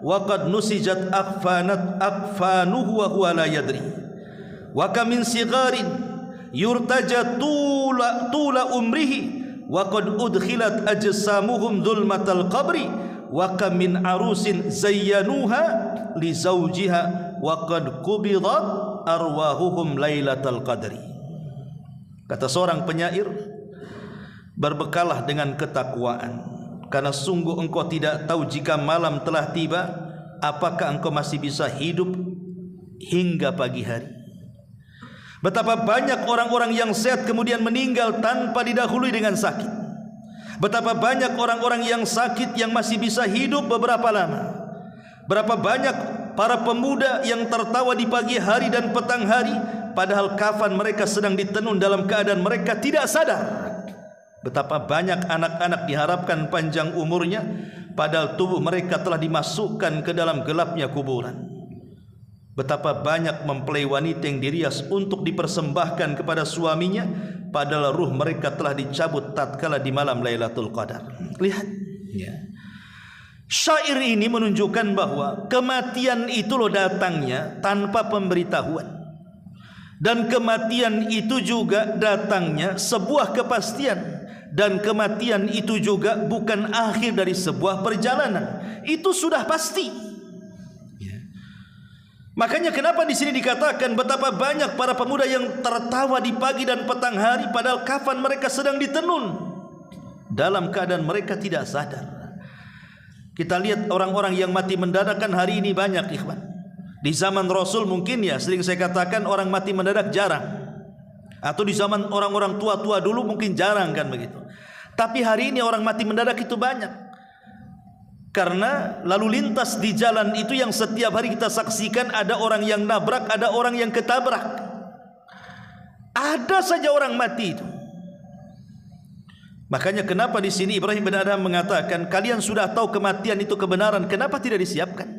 wa qad nusijat akfanuhu wa huwa la yadri. Wa kam min sigarin yurtaja tula umrihi wa qad udkhilat ajsamuhum dhulmatal qabri. Wa kam min arusin zayyanuha li zawjiha wa qad qubidat arwahuhum lailatal qadri. Kata seorang penyair, berbekalah dengan ketakwaan, karena sungguh engkau tidak tahu jika malam telah tiba, apakah engkau masih bisa hidup hingga pagi hari. Betapa banyak orang-orang yang sehat kemudian meninggal tanpa didahului dengan sakit. Betapa banyak orang-orang yang sakit yang masih bisa hidup beberapa lama. Berapa banyak para pemuda yang tertawa di pagi hari dan petang hari, padahal kafan mereka sedang ditenun dalam keadaan mereka tidak sadar. Betapa banyak anak-anak diharapkan panjang umurnya, padahal tubuh mereka telah dimasukkan ke dalam gelapnya kuburan. Betapa banyak mempelai wanita yang dirias untuk dipersembahkan kepada suaminya, padahal ruh mereka telah dicabut tatkala di malam Lailatul Qadar. Lihat, ya. Syair ini menunjukkan bahwa kematian itu loh datangnya tanpa pemberitahuan. Dan kematian itu juga datangnya sebuah kepastian. Dan kematian itu juga bukan akhir dari sebuah perjalanan. Itu sudah pasti. Makanya kenapa di sini dikatakan betapa banyak para pemuda yang tertawa di pagi dan petang hari, padahal kafan mereka sedang ditenun dalam keadaan mereka tidak sadar. Kita lihat orang-orang yang mati mendadak kan hari ini banyak, ikhwan. Di zaman Rasul mungkin ya sering saya katakan orang mati mendadak jarang. Atau di zaman orang-orang tua-tua dulu mungkin jarang kan begitu. Tapi hari ini orang mati mendadak itu banyak. Karena lalu lintas di jalan itu yang setiap hari kita saksikan, ada orang yang nabrak, ada orang yang ketabrak. Ada saja orang mati itu. Makanya kenapa di sini Ibrahim bin Adham mengatakan, kalian sudah tahu kematian itu kebenaran, kenapa tidak disiapkan?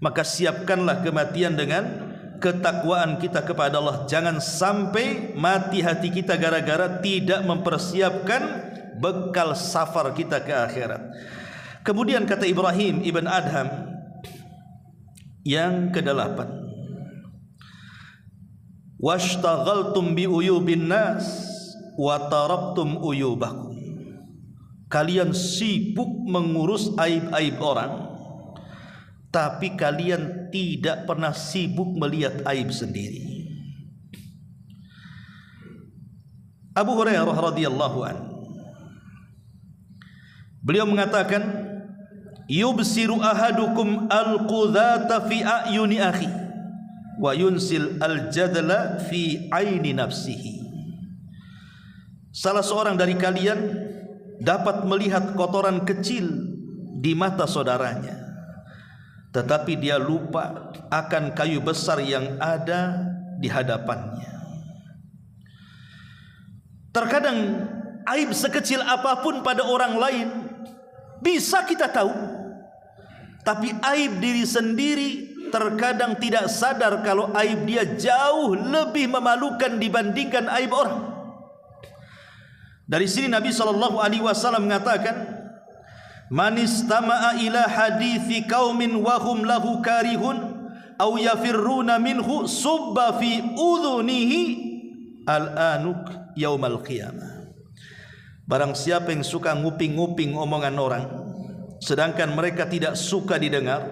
Maka siapkanlah kematian dengan ketakwaan kita kepada Allah. Jangan sampai mati hati kita gara-gara tidak mempersiapkan bekal safar kita ke akhirat. Kemudian kata Ibrahim ibn Adham yang ke-8, washtaghaltum bi uyubin nas wa taraktum uyubakum. Kalian sibuk mengurus aib-aib orang, tapi kalian tidak pernah sibuk melihat aib sendiri. Abu Hurairah radhiyallahu anhu, beliau mengatakan, yubsiru ahadukum al-qudhata fi a'yuni akhi wa yunsil al-jadla fi aini nafsihi. Salah seorang dari kalian dapat melihat kotoran kecil di mata saudaranya, tetapi dia lupa akan kayu besar yang ada di hadapannya. Terkadang aib sekecil apapun pada orang lain bisa kita tahu, tapi aib diri sendiri terkadang tidak sadar kalau aib dia jauh lebih memalukan dibandingkan aib orang. Dari sini Nabi SAW mengatakan, man istama'a ila hadithi qaumin wa hum lahu karihun aw yafirruna minhu subba fi udhunihi al-anuk yaumal qiyamah. Barang siapa yang suka nguping-nguping omongan orang sedangkan mereka tidak suka didengar,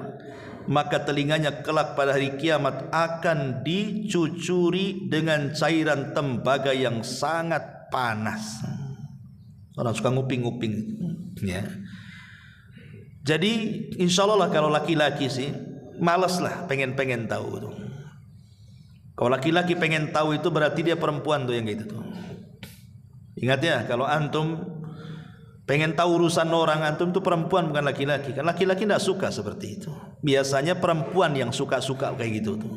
maka telinganya kelak pada hari kiamat akan dicucuri dengan cairan tembaga yang sangat panas. Orang suka nguping-nguping, ya. Jadi insya Allah lah kalau laki-laki sih malas lah pengen tahu tuh. Kalau laki-laki pengen tahu itu berarti dia perempuan tuh yang gitu tuh. Ingat ya, kalau antum pengen tahu urusan orang, antum itu perempuan bukan laki-laki. Kan laki-laki tidak suka seperti itu. Biasanya perempuan yang suka kayak gitu tuh,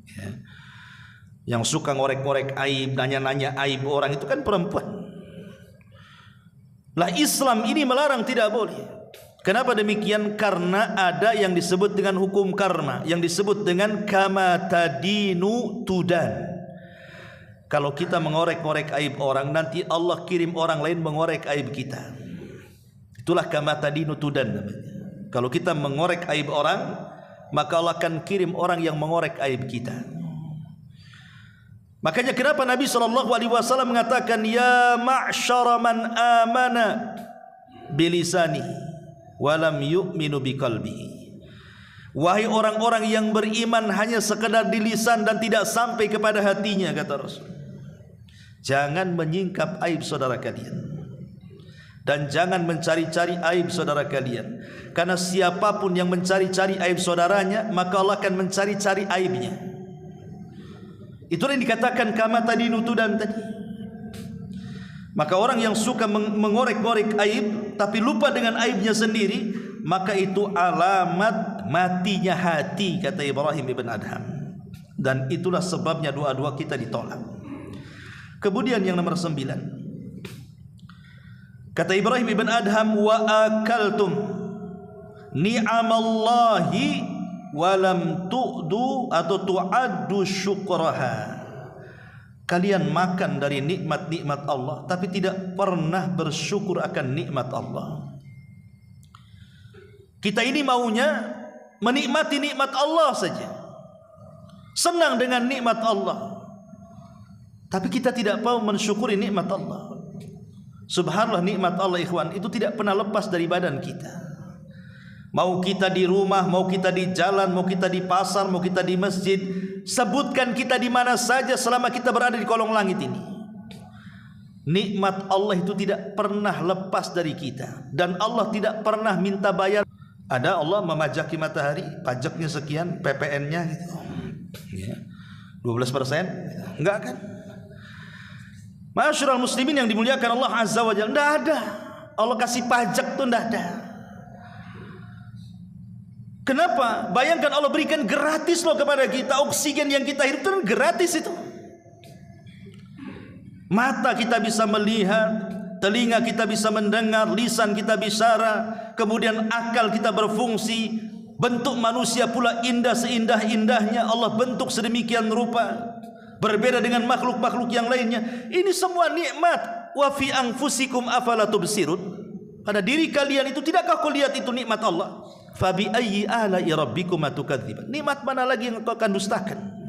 ya. Yang suka ngorek-ngorek aib, nanya-nanya aib orang itu kan perempuan. Lah Islam ini melarang, tidak boleh. Kenapa demikian? Karena ada yang disebut dengan hukum karma, yang disebut dengan kama tadinu tudan. Kalau kita mengorek-ngorek aib orang, nanti Allah kirim orang lain mengorek aib kita. Itulah kama tadinu tudan namanya. Kalau kita mengorek aib orang, maka Allah akan kirim orang yang mengorek aib kita. Makanya kenapa Nabi SAW mengatakan, ya ma'syara man amana bilisani walam yu'minu biqalbihi. Wahai orang-orang yang beriman hanya sekedar di lisan dan tidak sampai kepada hatinya, kata Rasul, jangan menyingkap aib saudara kalian. Dan jangan mencari-cari aib saudara kalian, karena siapapun yang mencari-cari aib saudaranya, maka Allah akan mencari-cari aibnya. Itulah yang dikatakan kama tadi nutudan tadi. Maka orang yang suka mengorek-ngorek aib tapi lupa dengan aibnya sendiri, maka itu alamat matinya hati, kata Ibrahim ibn Adham. Dan itulah sebabnya doa-doa kita ditolak. Kemudian yang nomor 9, kata Ibrahim ibn Adham, wa akaltum ni'amallahi walam tu'du atau tu'addu syukraha. Kalian makan dari nikmat-nikmat Allah tapi tidak pernah bersyukur akan nikmat Allah. Kita ini maunya menikmati nikmat Allah saja, senang dengan nikmat Allah, tapi kita tidak mau mensyukuri nikmat Allah. Subhanallah, nikmat Allah ikhwan itu tidak pernah lepas dari badan kita. Mau kita di rumah, mau kita di jalan, mau kita di pasar, mau kita di masjid, sebutkan kita di mana saja selama kita berada di kolong langit ini, nikmat Allah itu tidak pernah lepas dari kita. Dan Allah tidak pernah minta bayar. Ada Allah memajaki matahari, pajaknya sekian, PPN-nya gitu, ya, 12%, enggak kan? Masyarul muslimin yang dimuliakan Allah Azza wa Jalla, enggak ada. Allah kasih pajak tuh enggak ada. Kenapa? Bayangkan Allah berikan gratis loh kepada kita. Oksigen yang kita hirup itu gratis itu. Mata kita bisa melihat, telinga kita bisa mendengar, lisan kita bicara, kemudian akal kita berfungsi. Bentuk manusia pula indah seindah-indahnya. Allah bentuk sedemikian rupa, berbeda dengan makhluk-makhluk yang lainnya. Ini semua nikmat. Wa fi anfusikum afala tubsirun. Pada diri kalian itu tidakkah kau lihat itu nikmat Allah? Fa bi ayyi ala'i rabbikum atukadziban. Nikmat mana lagi yang kau akan dustakan?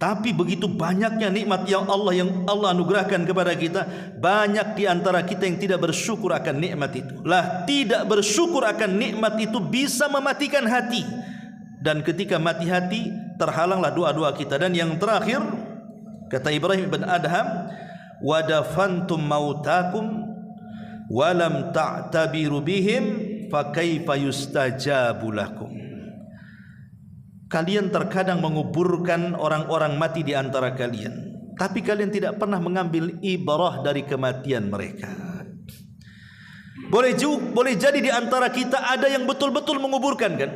Tapi begitu banyaknya nikmat yang Allah anugerahkan kepada kita, banyak di antara kita yang tidak bersyukur akan nikmat itu. Lah, tidak bersyukur akan nikmat itu bisa mematikan hati. Dan ketika mati hati, terhalanglah doa-doa kita. Dan yang terakhir, kata Ibrahim bin Adham, wadafantum mautakum walam ta'tabiru bihim fakaifa yustajabu lakum. Kalian terkadang menguburkan orang-orang mati di antara kalian, tapi kalian tidak pernah mengambil ibrah dari kematian mereka. Boleh jadi di antara kita ada yang betul-betul menguburkan, kan?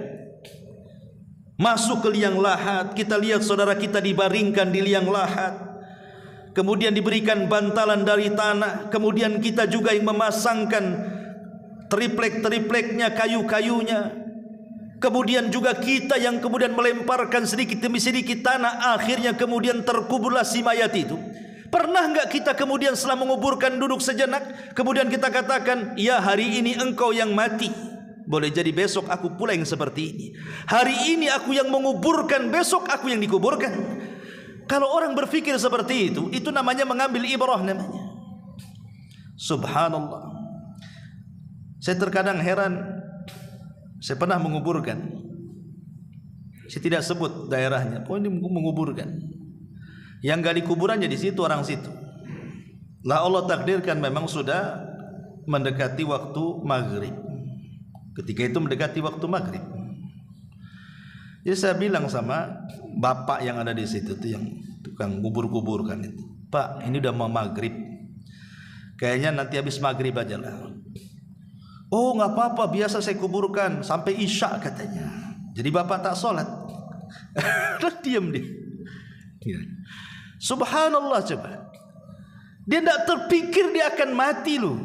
Masuk ke liang lahat, kita lihat saudara kita dibaringkan di liang lahat, kemudian diberikan bantalan dari tanah, kemudian kita juga yang memasangkan triplek-tripleknya, kayu-kayunya, kemudian juga kita yang kemudian melemparkan sedikit demi sedikit tanah, akhirnya kemudian terkuburlah si mayat itu. Pernah enggak kita kemudian setelah menguburkan duduk sejenak, kemudian kita katakan, ya hari ini engkau yang mati, boleh jadi besok aku pula yang seperti ini. Hari ini aku yang menguburkan, besok aku yang dikuburkan. Kalau orang berpikir seperti itu namanya mengambil ibrah namanya. Subhanallah. Saya terkadang heran. Saya pernah menguburkan. Saya tidak sebut daerahnya. Pokoknya menguburkan. Yang gali kuburannya di situ orang situ. Lah Allah takdirkan memang sudah mendekati waktu maghrib. Ketika itu mendekati waktu maghrib. Jadi saya bilang sama bapak yang ada di situ tuh, yang tukang kubur-kuburkan itu, Pak, ini udah mau maghrib. Kayaknya nanti habis maghrib aja lah. Oh nggak apa-apa, biasa saya kuburkan sampai isya katanya. Jadi bapak tak sholat. Terus diam dia. Subhanallah, coba. Dia tidak terpikir dia akan mati loh.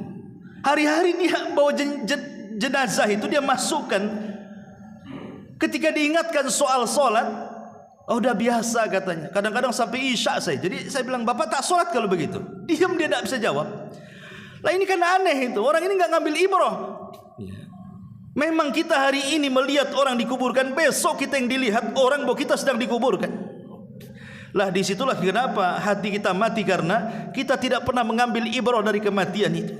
Hari-hari dia bawa jenazah itu dia masukkan. Ketika diingatkan soal sholat, oh udah biasa katanya. Kadang-kadang sampai isya saya. Jadi saya bilang, bapak tak sholat kalau begitu? Diam, dia tidak bisa jawab. Lah ini kan aneh itu. Orang ini nggak ngambil ibrah. Memang kita hari ini melihat orang dikuburkan, besok kita yang dilihat orang bahwa kita sedang dikuburkan. Lah disitulah kenapa hati kita mati, karena kita tidak pernah mengambil ibrah dari kematian itu.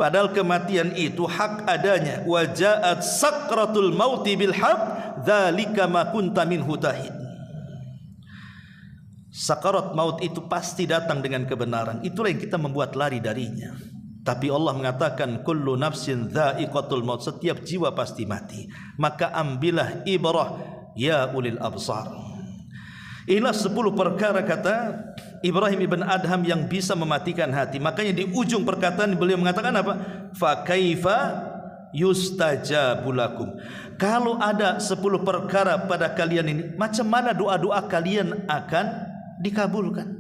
Padahal kematian itu hak adanya. Wa ja'at sakratul mauti bil haq dzalika ma kunta minhu tahid. Sakarat maut itu pasti datang dengan kebenaran. Itulah yang kita membuat lari darinya. Tapi Allah mengatakan kullu nafsin dha'iqatul maut, setiap jiwa pasti mati. Maka ambillah ibrah ya ulil absar. Inilah 10 perkara kata Ibrahim ibn Adham yang bisa mematikan hati. Makanya di ujung perkataan beliau mengatakan apa? Fa kaifa yustajabu lakum. Kalau ada 10 perkara pada kalian ini, macam mana doa-doa kalian akan dikabulkan?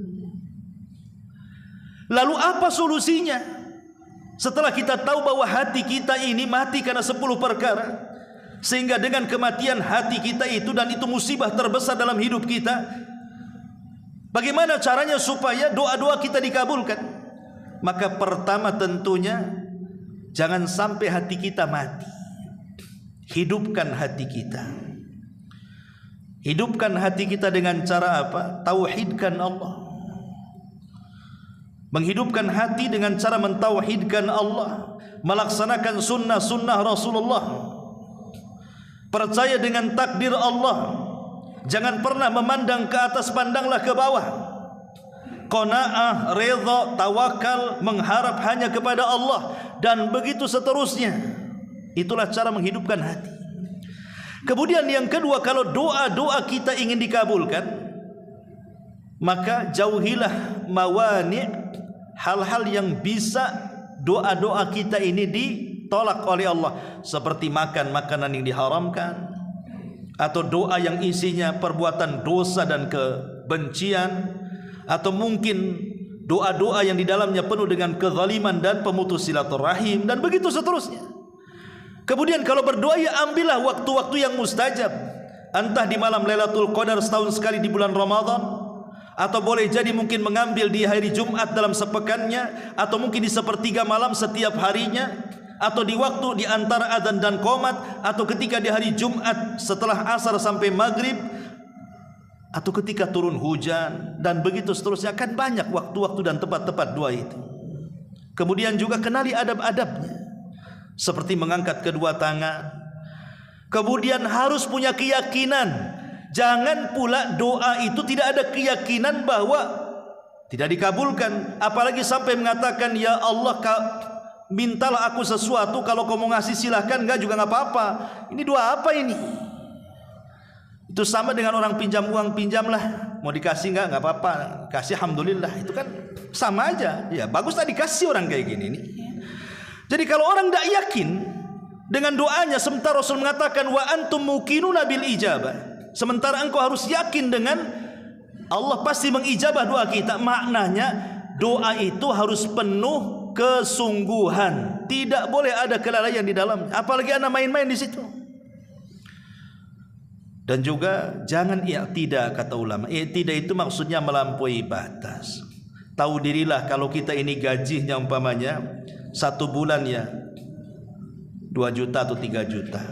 Lalu apa solusinya? Setelah kita tahu bahwa hati kita ini mati karena 10 perkara, sehingga dengan kematian hati kita itu, dan itu musibah terbesar dalam hidup kita, bagaimana caranya supaya doa-doa kita dikabulkan? Maka pertama tentunya jangan sampai hati kita mati. Hidupkan hati kita. Hidupkan hati kita dengan cara apa? Tauhidkan Allah. Menghidupkan hati dengan cara mentauhidkan Allah, melaksanakan sunnah-sunnah Rasulullah, percaya dengan takdir Allah, jangan pernah memandang ke atas, pandanglah ke bawah. Qanaah, redha, tawakal, mengharap hanya kepada Allah, dan begitu seterusnya. Itulah cara menghidupkan hati. Kemudian yang kedua, kalau doa-doa kita ingin dikabulkan, maka jauhilah mawani', hal-hal yang bisa doa-doa kita ini ditolak oleh Allah, seperti makan makanan yang diharamkan, atau doa yang isinya perbuatan dosa dan kebencian, atau mungkin doa-doa yang di dalamnya penuh dengan kezaliman dan pemutus silaturahim, dan begitu seterusnya. Kemudian kalau berdoa, ya ambillah waktu-waktu yang mustajab, entah di malam Lailatul Qadar setahun sekali di bulan Ramadan, atau boleh jadi mungkin mengambil di hari Jumat dalam sepekannya, atau mungkin di sepertiga malam setiap harinya, atau di waktu di antara adzan dan qomat, atau ketika di hari Jumat setelah asar sampai maghrib, atau ketika turun hujan, dan begitu seterusnya. Kan banyak waktu-waktu dan tempat-tempat doa itu. Kemudian juga kenali adab-adabnya, seperti mengangkat kedua tangan. Kemudian harus punya keyakinan. Jangan pula doa itu tidak ada keyakinan bahwa tidak dikabulkan, apalagi sampai mengatakan, ya Allah, mintalah aku sesuatu, kalau kau mau ngasih silahkan, enggak juga enggak apa-apa. Ini doa apa ini? Itu sama dengan orang pinjam uang, pinjamlah, mau dikasih enggak apa-apa, kasih alhamdulillah. Itu kan sama aja. Ya bagus tadi kasih orang kayak gini nih. Jadi kalau orang tidak yakin dengan doanya, sementara Rasul mengatakan wa antum muqinuna bil ijabah, sementara engkau harus yakin dengan Allah pasti mengijabah doa kita, maknanya doa itu harus penuh kesungguhan, tidak boleh ada kelalaian di dalamnya, apalagi ada main-main di situ. Dan juga jangan i'tidah, kata ulama. I'tidah itu maksudnya melampaui batas. Tahu dirilah kalau kita ini gajinya umpamanya 1 bulan ya 2 juta atau 3 juta.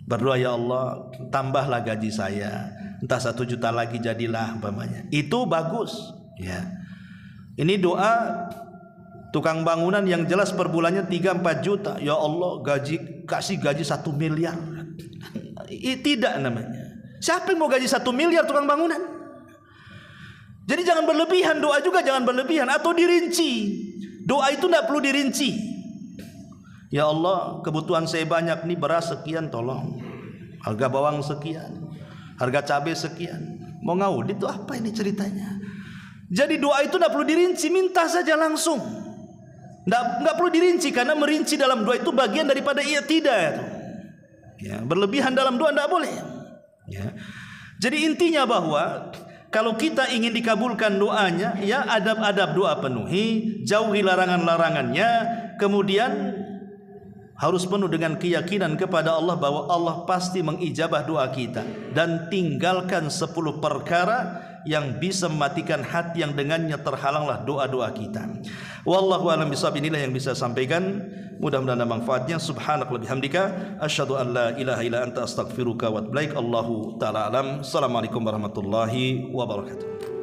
Berdoa, ya Allah tambahlah gaji saya, entah 1 juta lagi jadilah umpamanya. Itu bagus ya. Ini doa tukang bangunan yang jelas per bulannya 3-4 juta. Ya Allah kasih gaji 1 miliar. Tidak namanya. Siapa yang mau gaji 1 miliar tukang bangunan? Jadi jangan berlebihan, doa juga jangan berlebihan, atau dirinci. Doa itu tidak perlu dirinci. Ya Allah, kebutuhan saya banyak nih, beras sekian tolong, harga bawang sekian, harga cabai sekian. Mau ngaudit itu apa ini ceritanya? Jadi doa itu tidak perlu dirinci, minta saja langsung. Tidak perlu dirinci, karena merinci dalam doa itu bagian daripada i'tidah. Ya, berlebihan dalam doa tidak boleh. Ya. Jadi intinya bahwa kalau kita ingin dikabulkan doanya, ya adab-adab doa penuhi, jauhi larangan-larangannya, kemudian harus penuh dengan keyakinan kepada Allah bahwa Allah pasti mengijabah doa kita, dan tinggalkan 10 perkara yang bisa mematikan hati yang dengannya terhalanglah doa-doa kita. Wallahu a'lam bishawab. Inilah yang bisa sampaikan, mudah-mudahan ada manfaatnya. Subhanakallahumma bihamdika asyhadu an la ilaha illa anta astaghfiruka wa atubu ilaik. Allahu taala alam. Assalamualaikum warahmatullahi wabarakatuh.